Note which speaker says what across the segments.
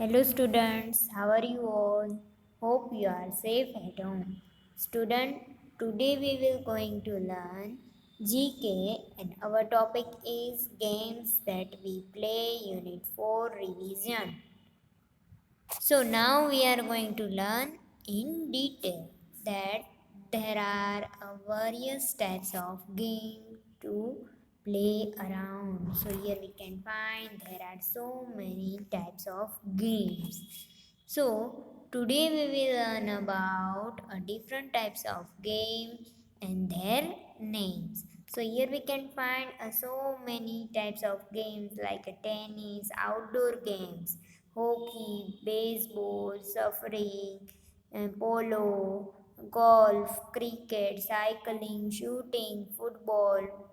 Speaker 1: Hello students, how are you all? Hope you are safe at home. Student, today we will going to learn GK and our topic is games that we play unit 4 revision. So now we are going to learn in detail that there are various types of game to play around. So here we can find there are so many types of games. So today we will learn about different types of games and their names. So here we can find so many types of games like tennis, outdoor games, hockey, baseball, surfing, polo, golf, cricket, cycling, shooting, football,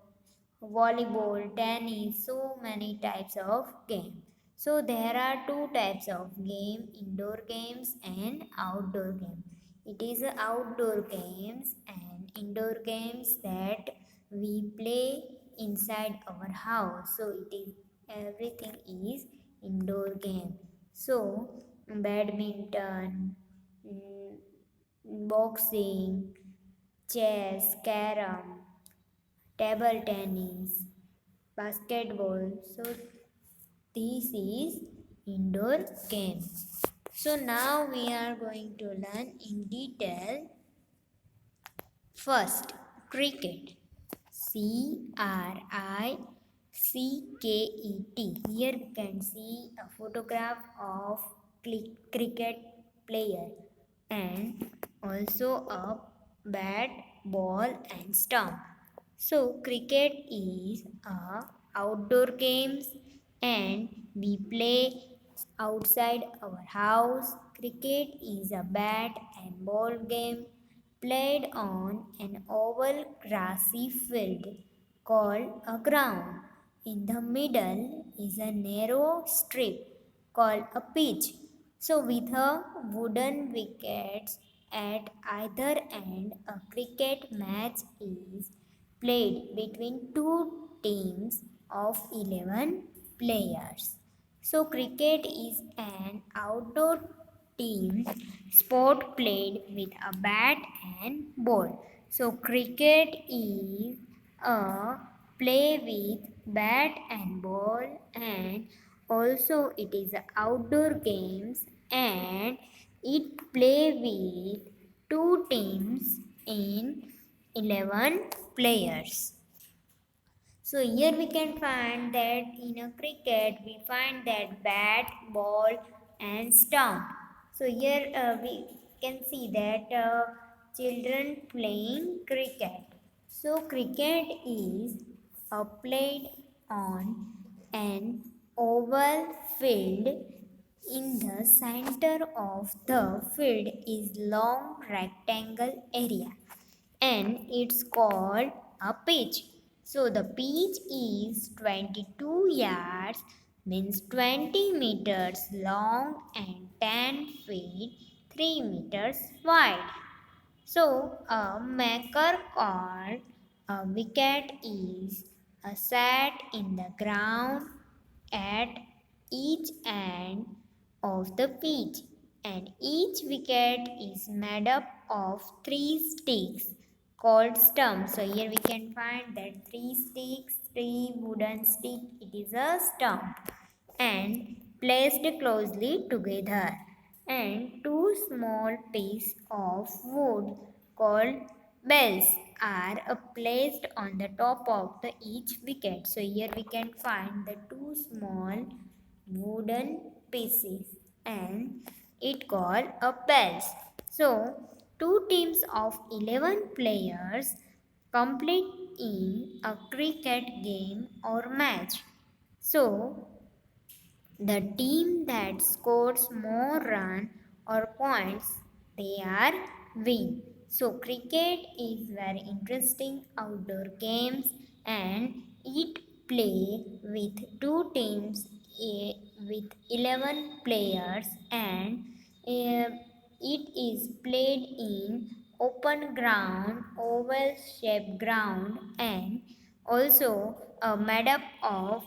Speaker 1: volleyball, tennis, so many types of game. So there are two types of game, indoor games and outdoor games. It is outdoor games and indoor games that we play inside our house. So it is everything is indoor game. So badminton, boxing, chess, carom, table tennis, basketball. So this is indoor game. So now we are going to learn in detail. First, cricket. Cricket. Here we can see a photograph of cricket player and also a bat, ball and stump. So cricket is a outdoor games and we play outside our house. Cricket is a bat and ball game played on an oval grassy field called a ground. In the middle is a narrow strip called a pitch. So with a wooden wickets at either end, a cricket match is played between two teams of 11 players. So, cricket is an outdoor team sport played with a bat and ball. So, cricket is a play with bat and ball, and also it is a outdoor games and it play with two teams in 11 players. So here we can find that in a cricket we find that bat, ball and stump. So here we can see that children playing cricket. So cricket is played on an oval field. In the center of the field is long rectangle area and it's called a pitch. So the pitch is 22 yards means 20 meters long and 10 feet 3 meters wide. So a marker called a wicket is set in the ground at each end of the pitch and each wicket is made up of three sticks called stumps. So here we can find that three sticks, three wooden stick, it is a stump and placed closely together and two small pieces of wood called bells are placed on the top of the each wicket. So here we can find the two small wooden pieces and it called a bells. So two teams of 11 players complete in a cricket game or match. So the team that scores more run or points they are win. So cricket is very interesting outdoor games and it play with two teams with 11 players and it is played in open ground, oval shaped ground and also made up of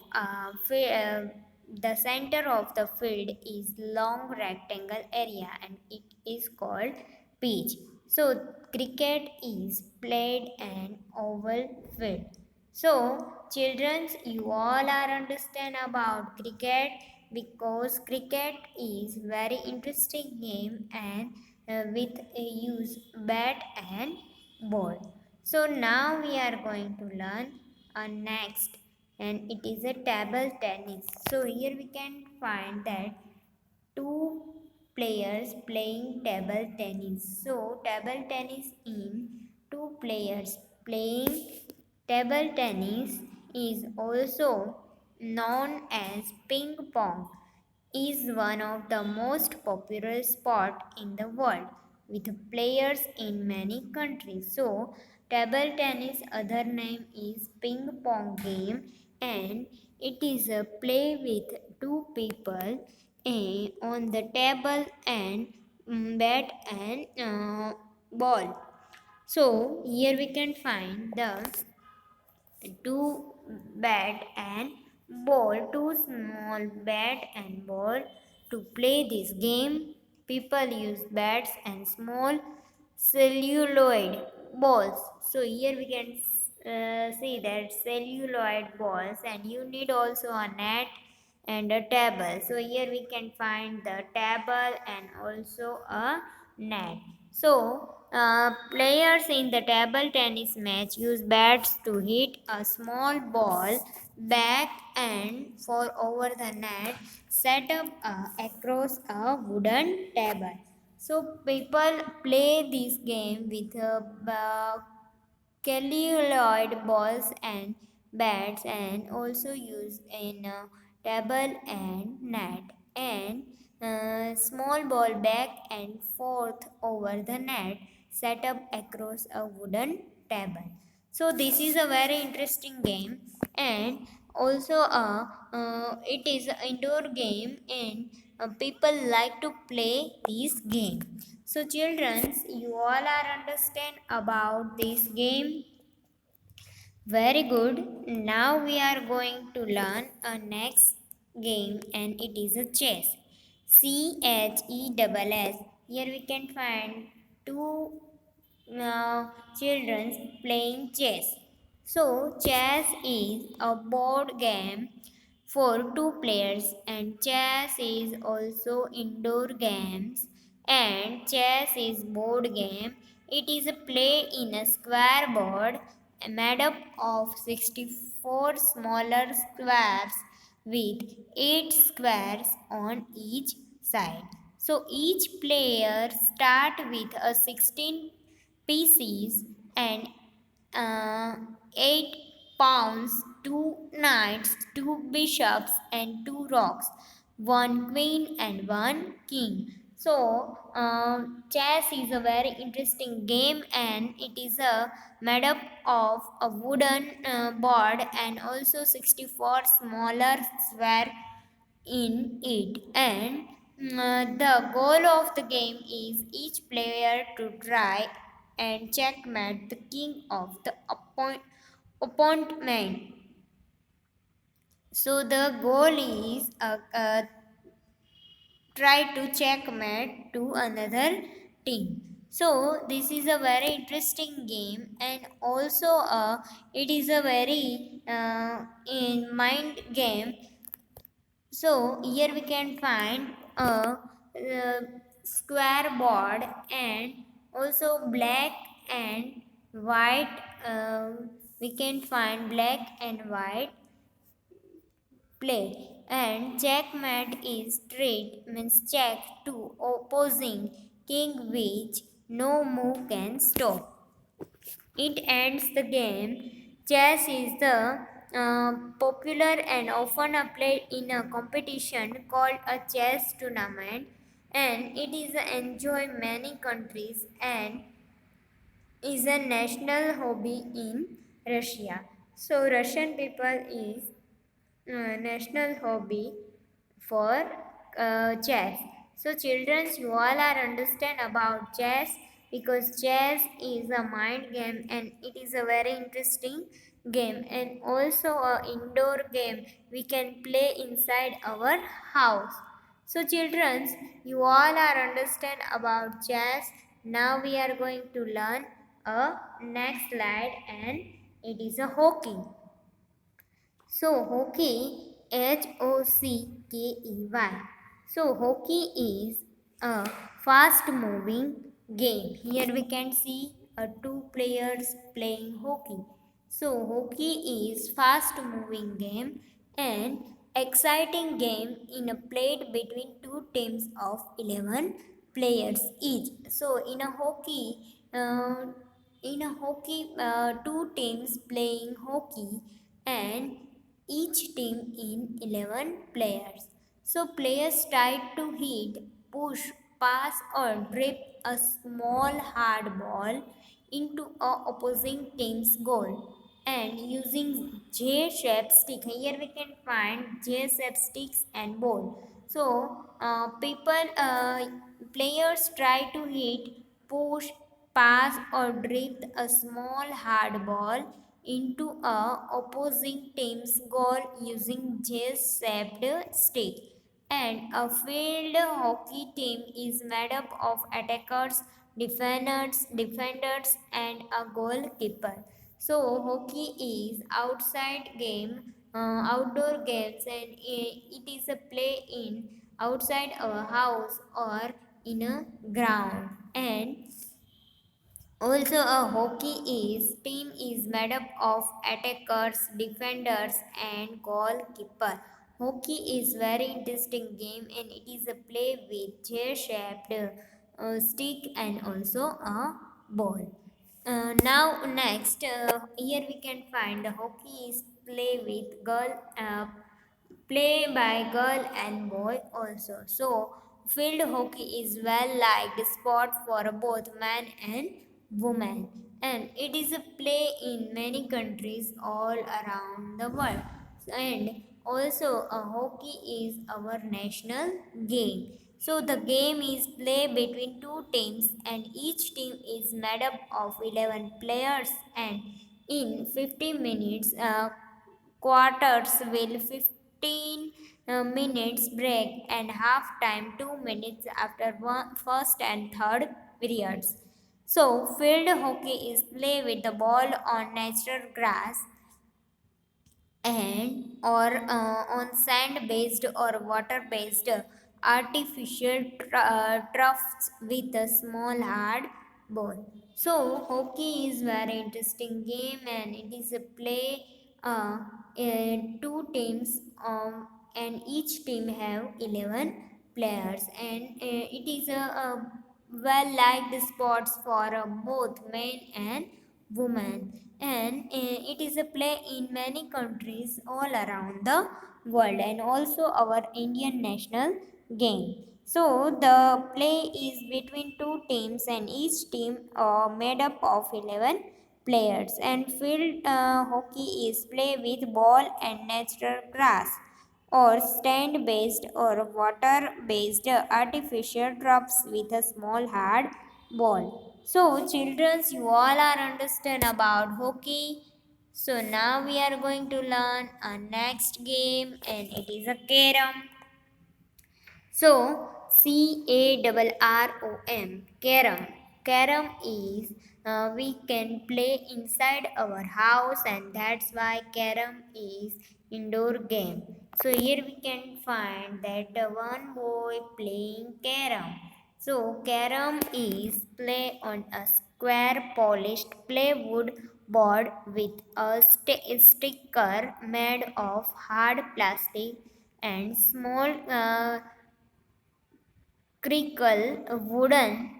Speaker 1: the center of the field is long rectangle area and it is called pitch. So cricket is played an oval field. So children, you all are understand about cricket because cricket is very interesting game and with use bat and ball. So now we are going to learn next and it is a table tennis. So here we can find that two players playing table tennis. So table tennis in two players playing table tennis is also known as ping pong is one of the most popular sport in the world with players in many countries. So table tennis other name is ping pong game and it is a play with two people on the table and bat and ball. So here we can find the two bat and ball, two small bat and ball to play this game. People use bats and small celluloid balls. So here we can see that celluloid balls and you need also a net and a table. So here we can find the table and also a net. So players in the table tennis match use bats to hit a small ball back and for over the net set up across a wooden table. So people play this game with celluloid balls and bats and also used in table and net and small ball back and forth over the net set up across a wooden table. So this is a very interesting game and also it is an indoor game and people like to play this game. So children, you all are understand about this game. Very good. Now we are going to learn a next game and it is a chess. CHESS. Here we can find two children playing chess. So chess is a board game for two players and chess is also indoor games and chess is board game. It is a play in a square board made up of 64 smaller squares with 8 squares on each side. So each player start with a 16 pieces and 8 pawns, 2 knights, 2 bishops, and 2 rocks, 1 queen, and 1 king. So, chess is a very interesting game and it is made up of a wooden board and also 64 smaller square in it and the goal of the game is each player to try and checkmate the king of the opponent. So the goal is try to checkmate to another team. So this is a very interesting game and also it is a very in mind game. So here we can find a square board and also black and white. We can find black and white play and checkmate is straight means check to opposing king which no move can stop. It ends the game. Chess is the popular and often played in a competition called a chess tournament and it is enjoyed many countries and is a national hobby in Russia. So Russian people is national hobby for chess. So children, you all are understand about chess because chess is a mind game and it is a very interesting game and also a indoor game we can play inside our house. So children, you all are understand about chess. Now we are going to learn a next slide and it is a hockey. So hockey, Hockey. So hockey is a fast moving game. Here we can see two players playing hockey. So hockey is fast moving game and exciting game in a played between two teams of 11 players each. So two teams playing hockey and each team in 11 players. So players try to hit, push, pass or drip a small hard ball into a opposing team's goal and using J-shaped stick. Here we can find J-shaped sticks and ball. So players try to hit, push, pass or drift a small hard ball into a opposing team's goal using J-shaped stick. And a field hockey team is made up of attackers, defenders, and a goalkeeper. So hockey is outdoor games, and it is a play in outside a house or in a ground. And also, a hockey is team is made up of attackers, defenders, and goalkeeper. Hockey is very interesting game, and it is a play with chair-shaped stick and also a ball. Now, next, here we can find the hockey is play with play by girl and boy also. So, field hockey is well liked sport for both men and women, and it is a play in many countries all around the world. And also, a hockey is our national game. So, the game is played between two teams, and each team is made up of 11 players. And in 50 minutes, quarters will 15 minutes break and half time 2 minutes after first and third periods. So field hockey is play with the ball on natural grass and or on sand based or water based artificial troughs with a small hard ball. So hockey is very interesting game and it is a play two teams and each team have 11 players, and it is a well liked sports for both men and women, and it is a play in many countries all around the world and also our Indian national game. So the play is between two teams and each team made up of 11 players, and field hockey is play with ball and natural grass or stand based or water based artificial drops with a small hard ball. So children, you all are understand about hockey. So now we are going to learn a next game and it is a carom. So, carom. Carom is we can play inside our house, and that's why carom is indoor game. So here we can find that one boy playing carom. So carom is play on a square polished plywood board with a sticker made of hard plastic and small crinkle wooden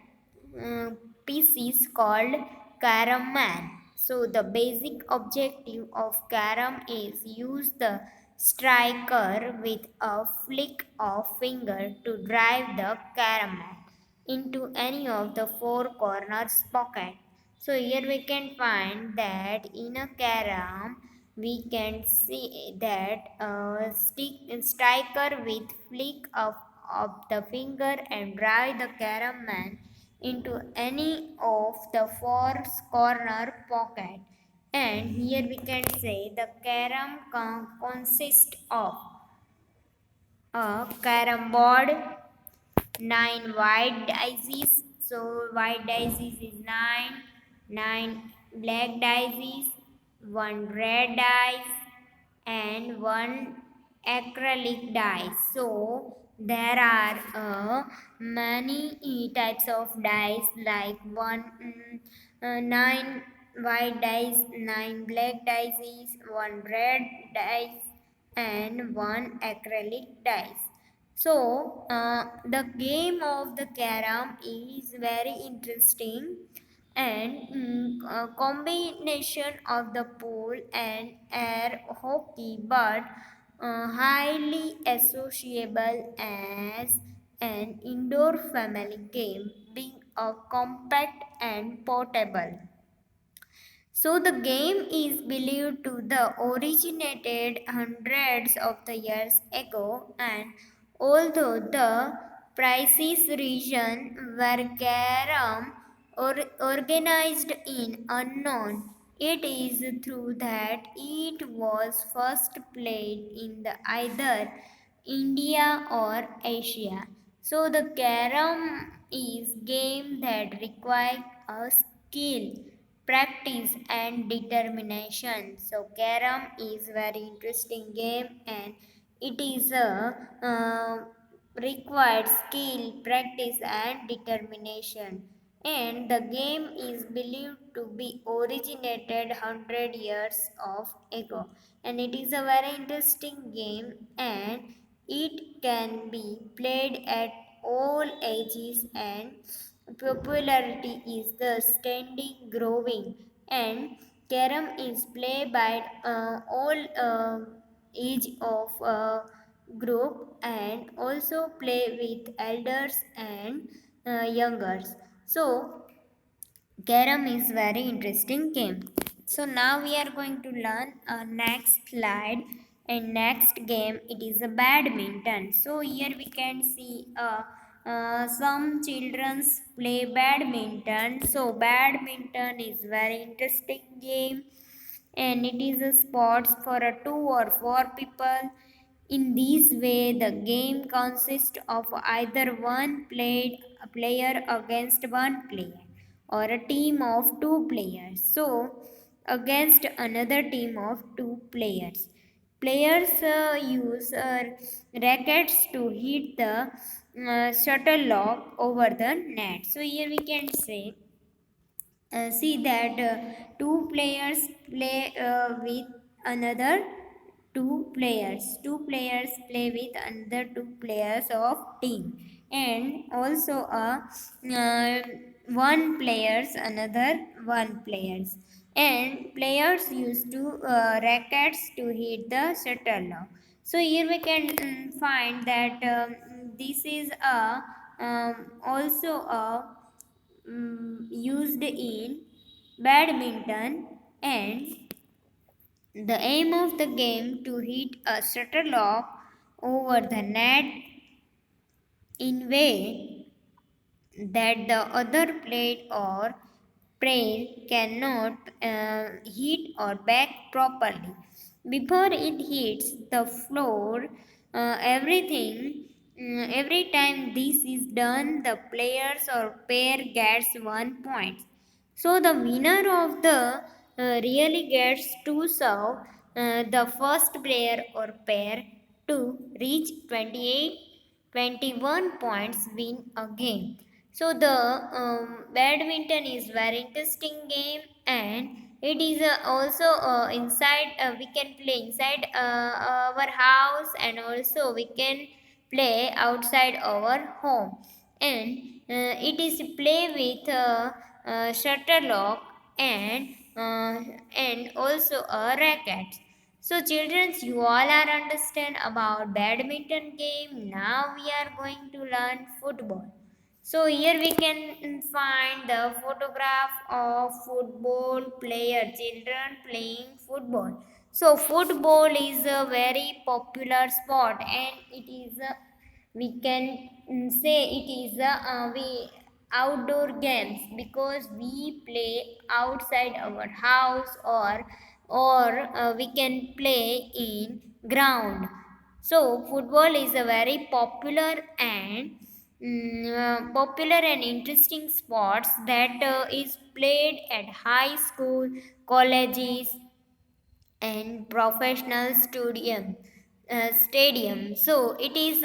Speaker 1: uh, pieces called carom man. So the basic objective of carom is use the striker with a flick of finger to drive the carom man into any of the four corners pocket. So here we can find that in a carom we can see that striker with flick of the finger and drive the carom man into any of the four corner pocket. And here we can say the carom consists of a carom board, 9 white dice. So white dice is 9 black dice, 1 red dice, and 1 acrylic dice. So there are many types of dice like 9 white dice, 9 black dice, 1 red dice, and 1 acrylic dice. So, the game of the carom is very interesting and a combination of the pool and air hockey, but highly associable as an indoor family game, being a compact and portable. So the game is believed to the originated hundreds of the years ago, and although the precise region where carom organized in unknown, it is true that it was first played in the either India or Asia. So the carom is game that require a skill, practice and determination. So carom is very interesting game and it is a required skill, practice and determination. And the game is believed to be originated 100 years of ago. And it is a very interesting game and it can be played at all ages and popularity is the standing growing and carom is played by all age of group and also play with elders and youngers. So carom is very interesting game. So now we are going to learn a next slide and next game it is a badminton. So here we can see some childrens play badminton. So badminton is very interesting game and it is a sports for a 2 or 4 people. In this way, the game consists of either one player against one player or a team of two players. So, against another team of two players. Players use rackets to hit the shuttle over the net. So, here we can say see that two players play with another two players play with another two players of team and also uh, one players another one players and players use two rackets to hit the shuttle. So here we can find that this is a also a used in badminton and the aim of the game to hit a shuttlecock over the net in way that the other plate or player cannot hit or back properly. Before it hits the floor, every time this is done, the players or pair gets 1 point. So the winner of the really gets to serve the first player or pair to reach 28 21 points win a game. So the badminton is very interesting game and it is also inside we can play inside our house and also we can play outside our home and it is play with shuttlecock and uh, and also a racket. So children, you all are understand about badminton game. Now we are going to learn football. So here we can find the photograph of football player, children playing football. So football is a very popular sport and it is a, we can say it is a we outdoor games because we play outside our house or we can play in ground. So football is a very popular and interesting sports that is played at high school, colleges, and professional stadium. So it is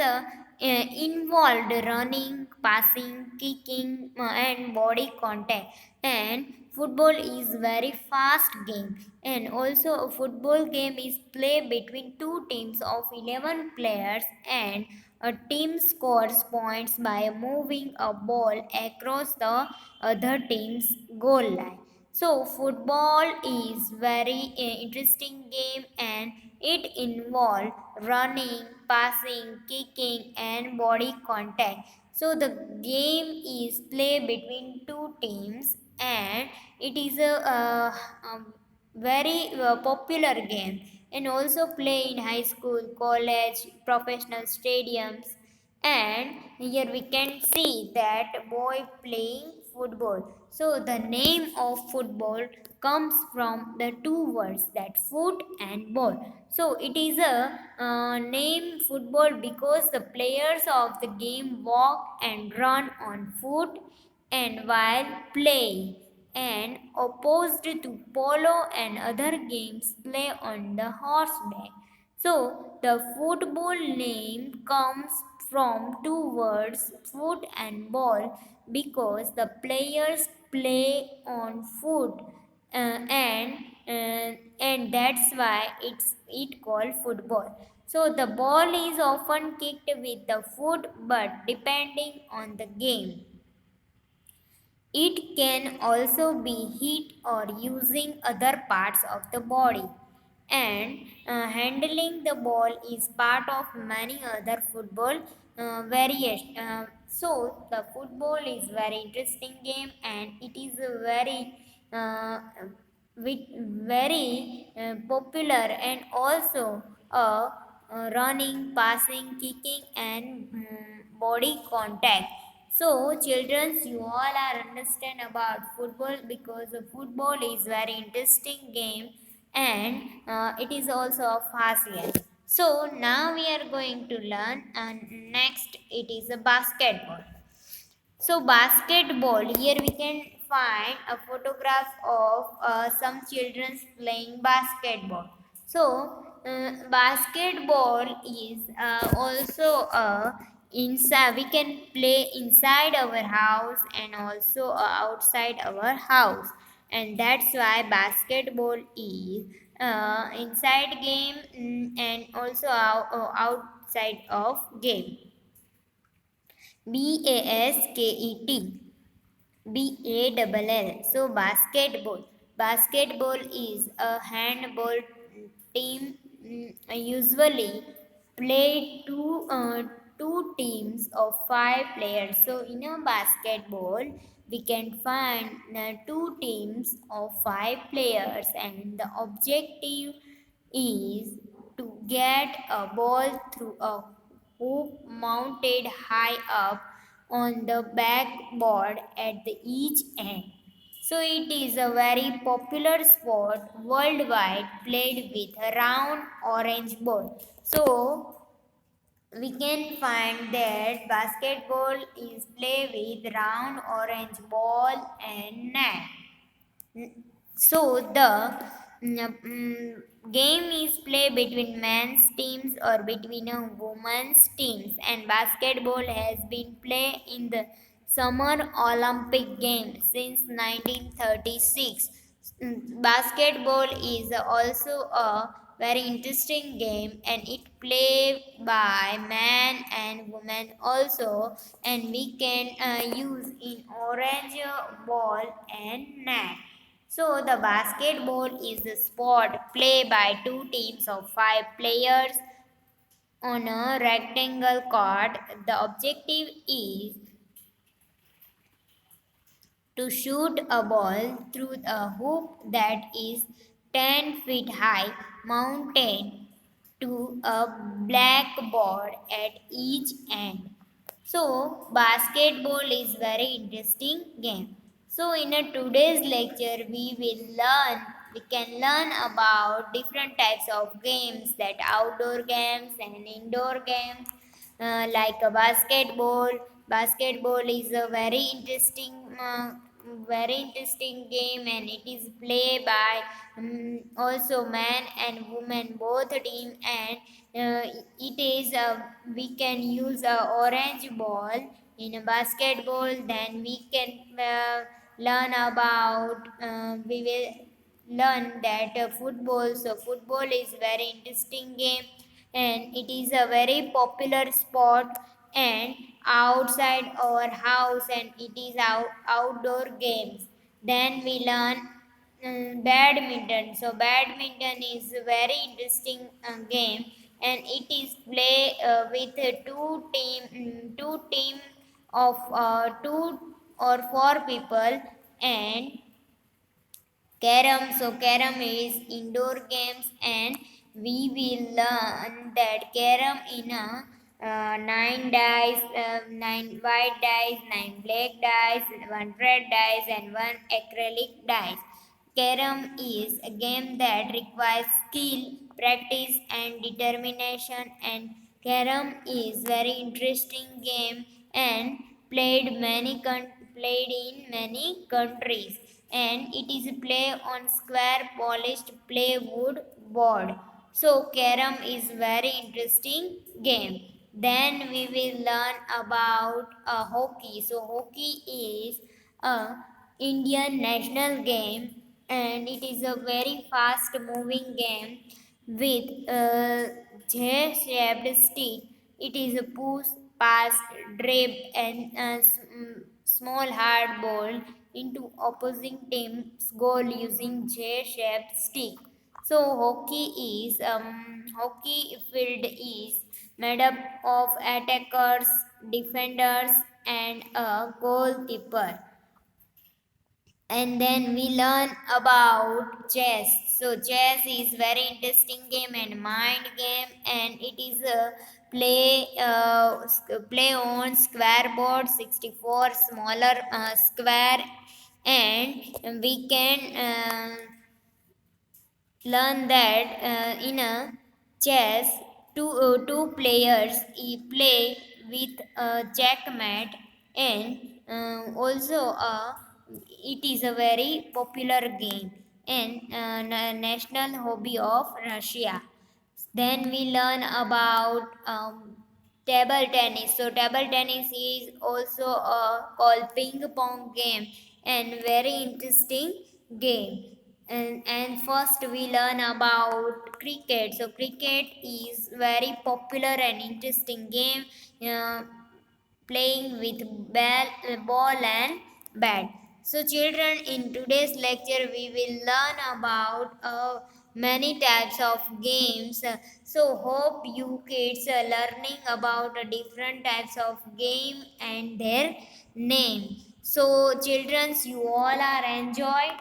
Speaker 1: involved running, passing, kicking, and body contact. And football is very fast game. And also a football game is played between two teams of 11 players, and a team scores points by moving a ball across the other team's goal line. So football is very interesting game, and it involves running, passing, kicking, and body contact. So the game is played between two teams, and it is a very popular game, and also play in high school, college, professional stadiums. And here we can see that boy playing football. So the name of football comes from the two words, that foot and ball. So it is a name football because the players of the game walk and run on foot and while playing, and opposed to polo and other games play on the horseback. So the football name comes from two words, foot and ball, because the players play on foot, and and that's why it called football. So the ball is often kicked with the foot, but depending on the game, it can also be hit or using other parts of the body. And handling the ball is part of many other football variations. So the football is very interesting game, and it is a uh, very popular, and also running, passing, kicking, and body contact. So, children, you all are understand about football because football is very interesting game, and it is also a fast game. So now we are going to learn, and next it is a basketball. So basketball, here we can find a photograph of some children playing basketball. So basketball is also inside. We can play inside our house and also outside our house, and that's why basketball is inside game, and also outside of game. Basket. Ball. So basketball. Basketball is a handball team, usually played two teams of five players. So in a basketball, we can find two teams of five players, and the objective is to get a ball through a hoop mounted high up on the backboard at the each end. So it is a very popular sport worldwide, played with a round orange ball. So we can find that basketball is played with round orange ball and net. So the game is played between men's teams or between a women's teams, and basketball has been played in the Summer Olympic Games since 1936. Basketball is also a very interesting game, and it played by men and women also, and we can use in orange ball and net. So the basketball is the sport played by two teams of five players on a rectangle court. The objective is to shoot a ball through a hoop that is 10 feet high, mounted to a blackboard at each end. So basketball is very interesting game. So in a today's lecture we can learn about different types of games, that outdoor games and indoor games, like a basketball. Basketball is a very interesting game, and it is played by also man and woman both team, and it is we can use a orange ball in a basketball. Then we can learn about we will learn that football. So football is very interesting game, and it is a very popular sport and outside our house, and it is outdoor games. Then we learn badminton. So badminton is a very interesting game, and it is play with two team of two or four people. And so carom is indoor games, and we will learn that carom in a nine dice, nine white dice, nine black dice, one red dice, and one acrylic dice. Carom is a game that requires skill, practice, and determination. And carom is very interesting game, and played in many countries, and it is play on square polished plywood board. So carom is very interesting game. Then we will learn about hockey. So hockey is a Indian national game, and it is a very fast moving game with a J-shaped stick. It is a push, pass, drib, and a small hard ball into opposing team's goal using J-shaped stick. So hockey field is made up of attackers, defenders, and a goalkeeper. And then we learn about chess. So chess is very interesting game and mind game, and it is a play on square board, 64 smaller square. And we can learn that in a chess, two players play with a checkmate. And also it is a very popular game, and national hobby of Russia. Then we learn about table tennis. So table tennis is also called ping pong game, and very interesting game. And first we learn about cricket. So cricket is very popular and interesting game, uh, playing with ball and bat. So, children, in today's lecture, we will learn about many types of games. So, hope you kids are learning about different types of game and their name. So, children, you all are enjoy.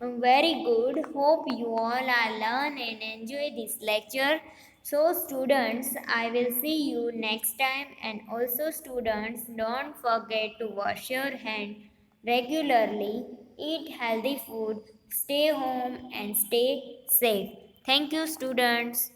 Speaker 1: Very good. Hope you all are learn and enjoy this lecture. So students, I will see you next time, and also students, don't forget to wash your hand regularly, eat healthy food, stay home and stay safe. Thank you students.